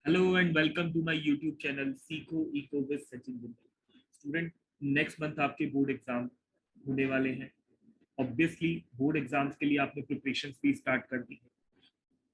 Hello and welcome to my YouTube channel Seekho eco with Sachin Jindal. Student, next month आपके board exam होने वाले हैं। Obviously board exams के लिए आपने प्रिपरेशन भी स्टार्ट कर दी है।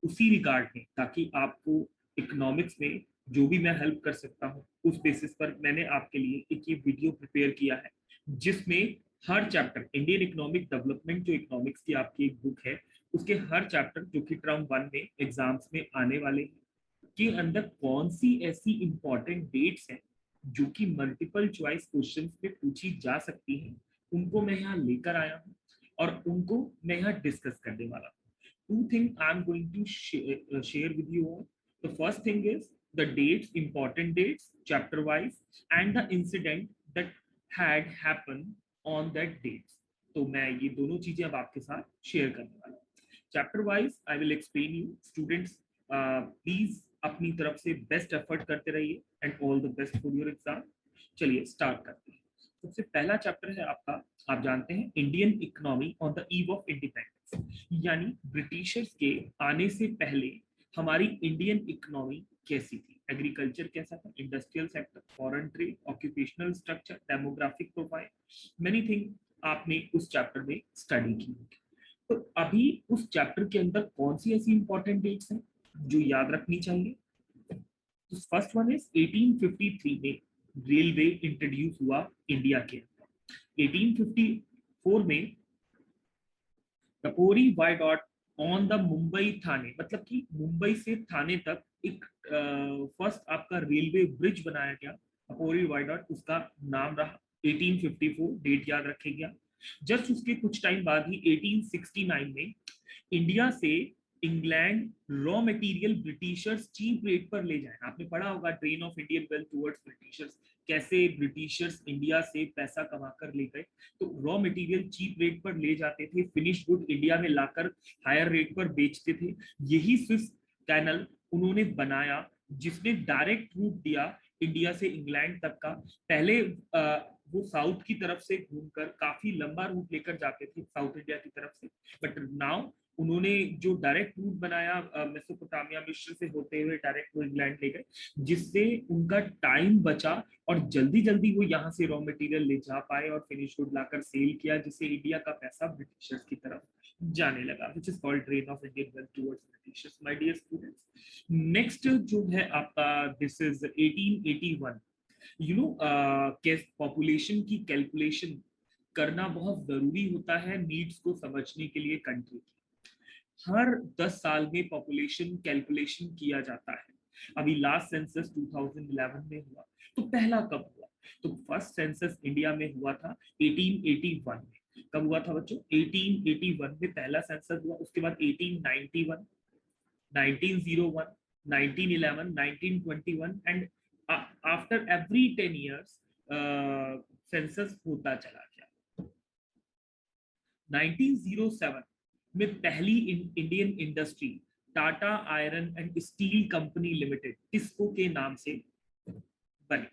उसी रिगार्ड में, ताकि आपको इकोनॉमिक्स में जो भी मैं हेल्प कर सकता हूँ उस बेसिस पर मैंने आपके लिए एक ये वीडियो प्रिपेयर किया है, जिसमें हर चैप्टर इंडियन इकोनॉमिक डेवलपमेंट जो इकोनॉमिक्स की आपकी एक बुक है, उसके हर चैप्टर जो कि टर्म 1 में एग्जाम्स में आने वाले हैं के अंदर कौन सी ऐसी इंपॉर्टेंट डेट्स हैं जो कि मल्टीपल चॉइस क्वेश्चंस में पूछी जा सकती हैं, उनको मैं यहाँ लेकर आया हूँ और उनको मैं यहाँ डिस्कस करने वाला हूँ। Two things I'm going to share with you all. The first thing is the dates, important dates, chapter wise, and the incident that had happened on that dates. तो मैं ये दोनों चीजें अब आपके साथ शेयर करने वाला हूँ। Chapter wise I will explain you. Students, please अपनी तरफ से बेस्ट एफर्ट करते रहिए and all the best for your exam. चलिए स्टार्ट करते हैं। सबसे पहला चैप्टर है आपका, आप जानते हैं, Indian economy on the eve of independence, यानी ब्रिटिशर्स के आने से पहले हमारी इंडियन इकोनॉमी कैसी थी, एग्रीकल्चर कैसा था, industrial sector, foreign trade, occupational structure, demographic profile, many thing आपने उस चैप्टर में स्टडी की। तो अभी उस चैप्टर के अंदर कौन सी ऐसी इंपॉर्टेंट डेट्स हैं जो याद रखनी चाहिए? तो फर्स्ट वन इज 1853 में रेलवे इंट्रोड्यूस हुआ इंडिया के अंदर। 1854 में टपोरी वायडॉट ऑन द मुंबई थाने, मतलब कि मुंबई से थाने तक एक फर्स्ट आपका रेलवे ब्रिज बनाया गया, टपोरी वायडॉट उसका नाम रहा। 1854 डेट याद रखेगा। जस्ट उसके कुछ टाइम बाद ही 1869 में इंडिया से England raw material Britishers cheap rate पर ले जाए। आपने पढ़ा होगा drain of Indian wealth towards Britishers, कैसे ब्रिटिशर्स इंडिया से पैसा कमा कर ले गए। तो रॉ मटेरियल चीप रेट पर ले जाते थे, फिनिश गुड इंडिया में लाकर हायर रेट पर बेचते थे। यही स्विस कैनल उन्होंने बनाया, जिसने डायरेक्ट रूट दिया इंडिया से इंग्लैंड तक का। पहले वो साउथ की तरफ से घूमकर काफी लंबा रूट लेकर जाते थे साउथ इंडिया की तरफ से, बट नाउ उन्होंने जो डायरेक्ट रूट बनाया मेसोपोटामिया मिस्र से होते हुए डायरेक्ट वो इंग्लैंड ले गए, जिससे उनका टाइम बचा और जल्दी जल्दी वो यहाँ से रॉ मटेरियल ले जा पाए और फिनिश गुड लाकर सेल किया, जिससे इंडिया का पैसा ब्रिटिशर्स की तरफ जाने लगा, which is called drain of Indian wealth towards Britishers. My dear students, next जो है आपका, this is 1881। You know, population की कैलकुलेशन करना बहुत जरूरी होता है नीड्स को समझने के लिए कंट्री की। हर 10 साल में पॉपुलेशन कैलकुलेशन किया जाता है। अभी लास्ट सेंसस 2011 में हुआ, तो पहला कब हुआ? तो फर्स्ट सेंसस इंडिया में हुआ था 1881 में। कब हुआ था बच्चों? 1881 में पहला सेंसस हुआ। उसके बाद 1891, 1901, 1911, 1921 and after every 10 years census होता चला गया। 1907 में पहली Indian industry Tata iron and steel company limited, TISCO के नाम से बनी।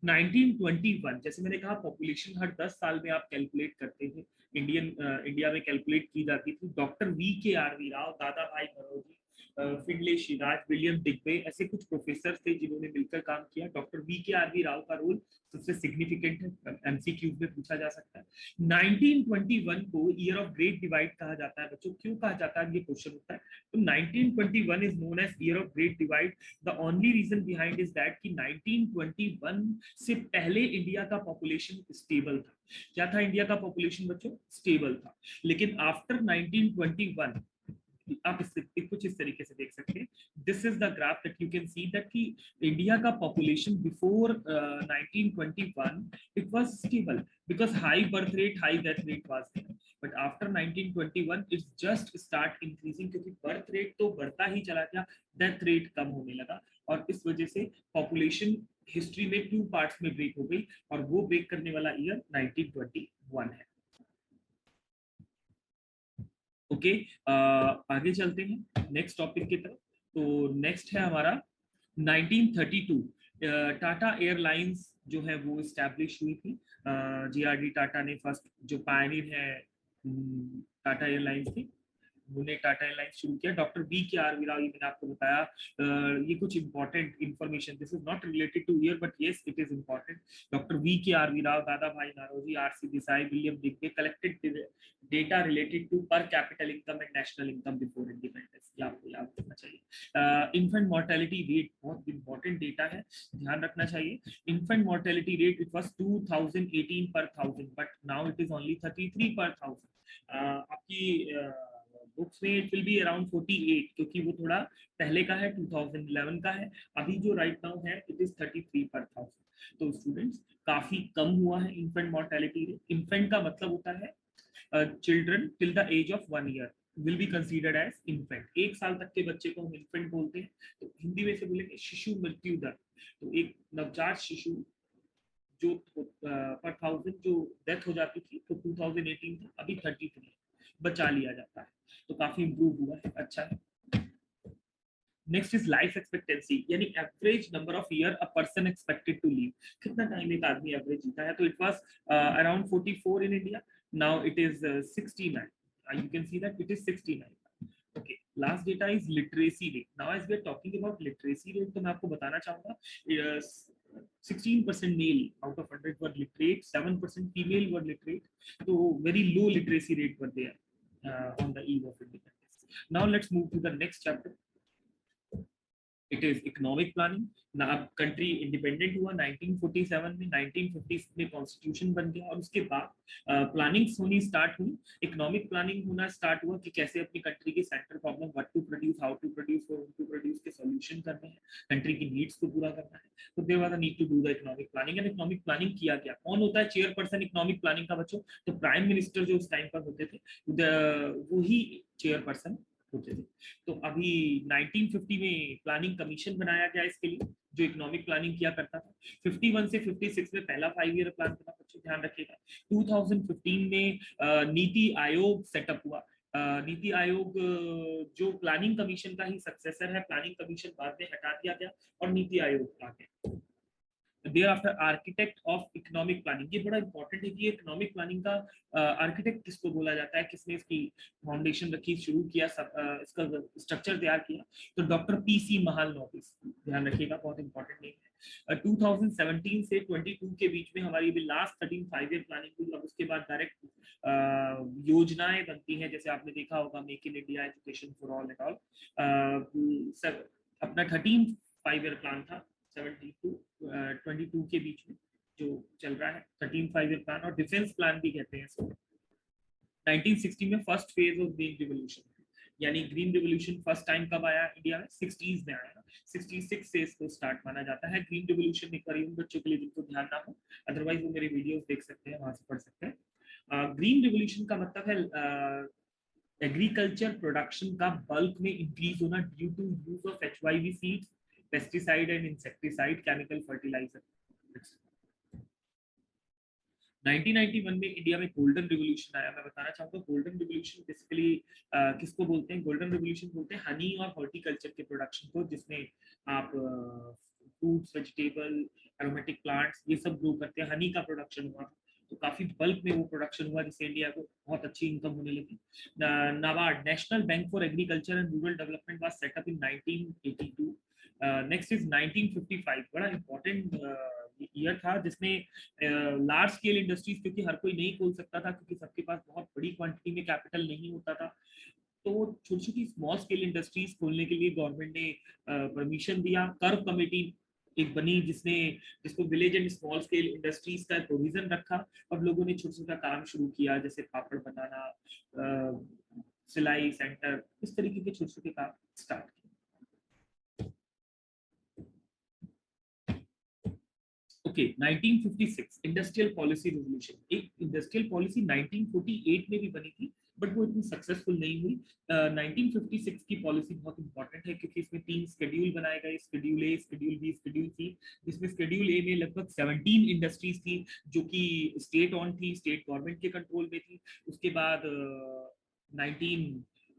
1921, जैसे मैंने कहा, पॉपुलेशन हर 10 साल में आप कैलकुलेट करते थे। इंडिया में कैलकुलेट की जाती थी। Doctor VKRV Rao, Dadabhai Naoroji, Findlay Shriraj, William डिग्बे, ऐसे कुछ प्रोफेसर थे जिन्होंने मिलकर काम किया। डॉक्टर VKRV राव का रोल सबसे सिग्निफिकेंट है, MCQ में पूछा जा सकता है। 1921 को ईयर ऑफ ग्रेट डिवाइड कहा जाता है बच्चों। क्यों कहा जाता है, ये क्वेश्चन होता है। तो 1921 is known as year of great divide. The only reason behind is that कि 1921 से पहले इंडिया का पॉपुलेशन स्टेबल था। क्या था इंडिया का पॉपुलेशन बच्चों? स्टेबल था। लेकिन आफ्टर 1921 आप इससे कुछ इस तरीके से देख सकते हैं। This is the graph that you can see that कि इंडिया का population before 1921 it was stable because high birth rate, high death rate was there, but after 1921 it's just start increasing, क्योंकि बर्थ रेट तो बढ़ता ही चला गया, death rate कम होने लगा, और इस वजह से पॉपुलेशन हिस्ट्री में 2 पार्ट्स में ब्रेक हो गई, और वो ब्रेक करने वाला ईयर 1921 है। ओके, आगे चलते हैं नेक्स्ट टॉपिक की तरफ। तो नेक्स्ट है हमारा 1932। टाटा एयरलाइंस जो है वो स्टैब्लिश हुई थी। GRD टाटा ने फर्स्ट जो पायनियर है टाटा एयरलाइंस थी। उन्होंने टाटा एयरलाइंस शुरू किया। डॉक्टर VKR राव, ये मैंने आपको बताया, ये कुछ important information, this is not related to year but yes it is important. Doctor VKR Rao, Dadabhai Naoroji, RC Desai, William Digby collected data related to per capital income and national income before independence, ये आपको याद रखना चाहिए। Infant mortality rate बहुत important data है, ध्यान रखना चाहिए। Infant mortality rate it was 2018 per 1000 but now it is only 33 per 1000। आपकी बुक्स में इट विल बी अराउंड 48 क्योंकि वो थोड़ा पहले का है, 2011 का है। अभी जो राइट नाउ है इट इज 33 per 1000। तो स्टूडेंट्स काफी कम हुआ है इन्फेंट मोर्टेलिटी रेट। इन्फेंट का मतलब होता है children till the age of 1 year will be considered as infant। 1 साल तक के बच्चे को हम इन्फेंट बोलते हैं। तो हिंदी में से बोलेंगे शिशु मृत्यु दर। तो एक नवजात शिशु जो पर 1000 जो डेथ हो जाती थी तो 2018 था, अभी 33 बचा लिया जाता है। तो काफी इंप्रूव हुआ है, अच्छा है। नेक्स्ट इज लाइफ एक्सपेक्टेंसी, यानी average number of year a person expected to live, कितना टाइम एक आदमी एवरेज जीता है। तो it was around 44 in India, now it is 69। You can see that it is 69। okay, last data is literacy rate। now as we are talking about literacy rate, तो मैं आपको बताना चाहूंगा 16% mail out of 100 were literate, 7% female were literate, तो very low literacy rate were there on the eve of independence। now let's move to the next chapter, it is economic planning. ना अब country independent हुआ 1947 में, 1950 में constitution बन गया और उसके बाद प्लानिंग्स होनी स्टार्ट हुई। इकोनॉमिक प्लानिंग होना स्टार्ट हुआ कि कैसे अपनी कंट्री की center problem, what to produce, how to produce, to produce के सॉल्यूशन करने हैं, कंट्री की नीड्स को पूरा करना है। तो there was a need to do the economic planning. And economic planning किया गया। कौन होता है चेयरपर्सन इकोनॉमिक प्लानिंग का बच्चों? तो प्राइम मिनिस्टर जो उस टाइम पर होते थे वो ही चेयरपर्सन होते थे। तो अभी 1950 में प्लानिंग कमीशन बनाया गया इसके लिए, जो इकोनॉमिक प्लानिंग किया करता था। 51 से 56 में पहला 5 ईयर प्लान बना, बच्चों ध्यान रखिएगा। 2015 में नीति आयोग सेटअप हुआ। नीति आयोग जो प्लानिंग कमीशन का ही सक्सेसर है। प्लानिंग कमीशन बाद में हटा दिया गया और नीति आयोग आ गया। Thereafter architect of economic planning, ये बड़ा इंपॉर्टेंट है कि इकोनॉमिक प्लानिंग का आर्किटेक्ट किसको बोला जाता है, किसने इसकी फाउंडेशन रखी, शुरू किया, इसका स्ट्रक्चर तैयार किया। तो डॉक्टर PC महालनोबिस, ध्यान रखिएगा, बहुत इंपॉर्टेंट नेम है। 2017 से 22 के बीच में हमारी भी लास्ट 13 5 ईयर प्लानिंग हुई। अब उसके बाद डायरेक्ट योजनाएं बनती हैं, जैसे आपने देखा होगा make in India, education for all and all. अपना 13 5 ईयर प्लान था 22 के बीच में जो चल रहा है, 13 5 ईयर प्लान, और डिफेंस प्लान भी कहते हैं इसको। 1960 में first phase of green revolution, यानी ग्रीन रिवोल्यूशन फर्स्ट टाइम कब आया इंडिया में? 60s में आया। 66 से इसको स्टार्ट माना जाता है ग्रीन रिवोल्यूशन। एक बार उन बच्चों के लिए जिनको ध्यान ना हो, अदरवाइज वो मेरे वीडियोस देख सकते हैं, वहां से पढ़ सकते हैं। ग्रीन रिवोल्यूशन का मतलब है एग्रीकल्चर प्रोडक्शन का बल्क में इंक्रीज होना due to use of HYV seeds, pesticide and insecticide, chemical fertiliser. 1991 में इंडिया में गोल्डन रिवोल्यूशन आया। मैं बताना चाहूंगा गोल्डन रिवोल्यूशन बेसिकली किसको बोलते हैं? गोल्डन रिवोल्यूशन बोलते हैं हनी और हॉर्टिकल्चर के प्रोडक्शन को, जिसमें आप फ्रूट्स, वेजिटेबल, एरोमेटिक प्लांट्स ये सब ग्रो करते हैं। हनी का प्रोडक्शन हुआ, तो काफी बल्क में वो प्रोडक्शन हुआ, जिससे इंडिया को बहुत अच्छी इनकम होने लगी। NABARD, national bank for agriculture and rural development, was set up in 1982। Next is 1955, बड़ा इंपॉर्टेंट ईयर था जिसमें लार्ज स्केल इंडस्ट्रीज, क्योंकि हर कोई नहीं खोल सकता था, क्योंकि सबके पास बहुत बड़ी क्वांटिटी में कैपिटल नहीं होता था, तो छोटी छोटी स्मॉल स्केल इंडस्ट्रीज खोलने के लिए गवर्नमेंट ने परमिशन दिया। कर्व कमेटी एक बनी जिसको village and small scale industries का प्रोविजन रखा। अब लोगों ने छोटा छोटा काम शुरू किया, जैसे पापड़ बनाना, सिलाई सेंटर, इस तरीके के छोटे छोटे काम स्टार्ट किए। Okay, 1956 industrial policy revolution. एक इंडस्ट्रियल पॉलिसी 1948 में भी बनी थी, बट वो इतनी सक्सेसफुल नहीं हुई। 1956 की पॉलिसी बहुत इंपॉर्टेंट है, क्योंकि इसमें 3 शेड्यूल बनाए गए, शेड्यूल ए, शेड्यूल बी, शेड्यूल सी। जिसमें शेड्यूल ए में लगभग 17 इंडस्ट्रीज थी जो कि स्टेट ऑन थी, स्टेट गवर्नमेंट के कंट्रोल में थी। उसके बाद 19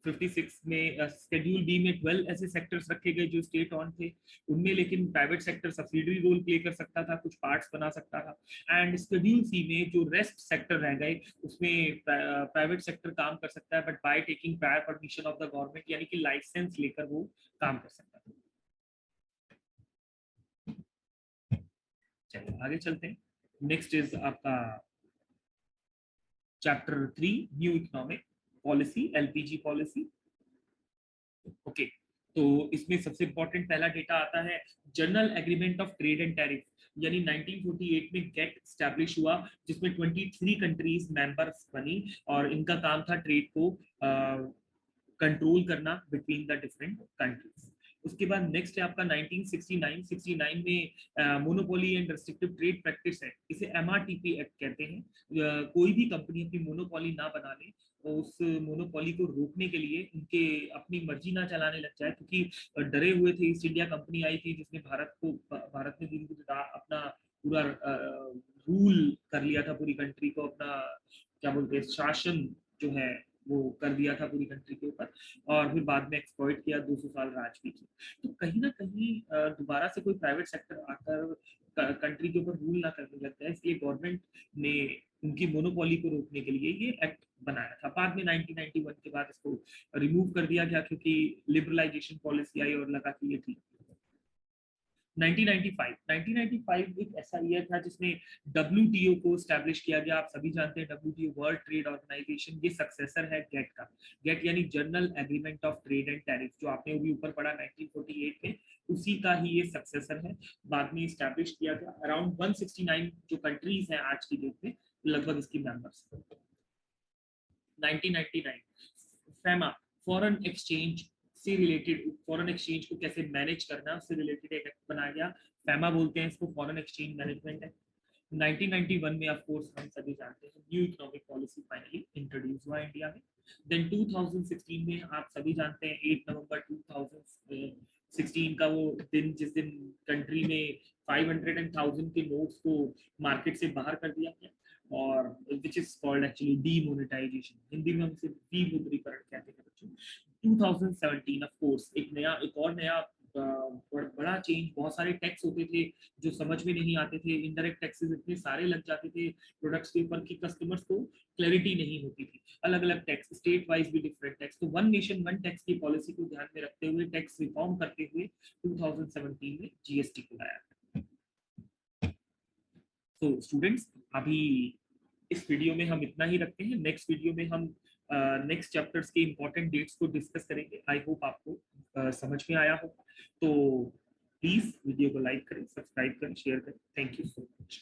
56 में शेड्यूल बी में 12 ऐसे सेक्टर्स रखे गए जो स्टेट ऑन थे, उनमें लेकिन private sector subsidiary role play कर सकता था, कुछ पार्ट्स बना सकता था। एंड शेड्यूल सी में जो रेस्ट सेक्टर रह गए उसमें प्राइवेट सेक्टर काम कर सकता है, but by taking prior permission of the government, यानी कि लाइसेंस लेकर वो काम कर सकता था। चलिए आगे चलते हैं। नेक्स्ट इज आपका chapter 3, new economic policy, LPG policy. Okay, तो इसमें सबसे इंपॉर्टेंट पहला डेटा आता है general agreement of trade and tariff, यानी 1948 में गेट स्टैब्लिश हुआ, जिसमें 23 कंट्रीज मेंबर्स बनी और इनका काम था ट्रेड को कंट्रोल करना बिटवीन द डिफरेंट कंट्रीज। उसके बाद नेक्स्ट है आपका 1969 में monopoly and restrictive trade practice act, इसे एमआरटीपी एक्ट कहते हैं। कोई भी कंपनी अपनी मोनोपोली ना बना ले, उस मोनोपोली को रोकने के लिए उनके अपनी मर्जी ना चलाने लग जाए, क्योंकि डरे हुए थे। ईस्ट इंडिया कंपनी आई थी जिसने भारत में दिन अपना पूरा रूल कर लिया था, पूरी कंट्री को अपना क्या बोलते हैं शासन जो है वो कर दिया था पूरी कंट्री के ऊपर, और फिर बाद में एक्सप्लॉइट किया, 200 साल राज भी किया। तो कहीं ना कहीं दोबारा से कोई प्राइवेट सेक्टर आकर कंट्री के ऊपर रूल ना करने लगता है, इसलिए गवर्नमेंट ने उनकी मोनोपोली को रोकने के लिए ये एक्ट बनाया था। बाद में 1991 के बाद इसको रिमूव कर दिया गया, क्योंकि लिबरलाइजेशन पॉलिसी आई और लगा कि ये ठीक। 1995 एक ऐसा ईयर था जिसमें WTO को स्टैब्लिश किया गया। आप सभी जानते हैं WTO वर्ल्ड ट्रेड ऑर्गेनाइजेशन, ये सक्सेसर है गेट का। गेट यानी general agreement of trade and tariff, जो आपने अभी ऊपर पढ़ा 1948 में, उसी का ही ये सक्सेसर है। बाद में स्टैब्लिश किया गया। अराउंड 169 जो कंट्रीज हैं आज की डेट में, लगभग इसकी मेंबर्स। 1999 फैमा, फॉरेन एक्सचेंज से रिलेटेड, फॉरेन एक्सचेंज को कैसे मैनेज करना है उससे रिलेटेड एक एक्ट बनाया गया। फैमा बोलते हैं इसको, फॉरेन एक्सचेंज मैनेजमेंट है। 1991 में ऑफ कोर्स हम सभी जानते हैं new economic policy finally introduce हुआ इंडिया में। देन 2016 में आप सभी जानते हैं 8 नवंबर 2016 का वो दिन जिस दिन कंट्री में 500 and 1000 के नोट्स को मार्केट से बाहर कर दिया गया, और which is called actually demonetisation, Hindi में हम इसे विमुद्रीकरण कहते हैं बच्चों। 2017 ऑफ कोर्स एक और नया बड़ा चेंज, बहुत सारे टैक्स होते थे जो समझ में नहीं आते थे, इनडायरेक्ट टैक्सेस इतने सारे लग जाते थे प्रोडक्ट्स के ऊपर कि कस्टमर्स को क्लैरिटी नहीं होती थी। अलग अलग टैक्स, स्टेट वाइज भी डिफरेंट टैक्स, तो वन नेशन वन टैक्स की पॉलिसी को ध्यान में रखते हुए टैक्स रिफॉर्म करते हुए 2017 में जीएसटी को लाया। तो स्टूडेंट्स अभी इस वीडियो में हम इतना ही रखते हैं। नेक्स्ट वीडियो में हम नेक्स्ट चैप्टर्स के इंपॉर्टेंट डेट्स को डिस्कस करेंगे। आई होप आपको समझ में आया हो। तो प्लीज वीडियो को लाइक करें, सब्सक्राइब करें, शेयर करें। Thank you so much.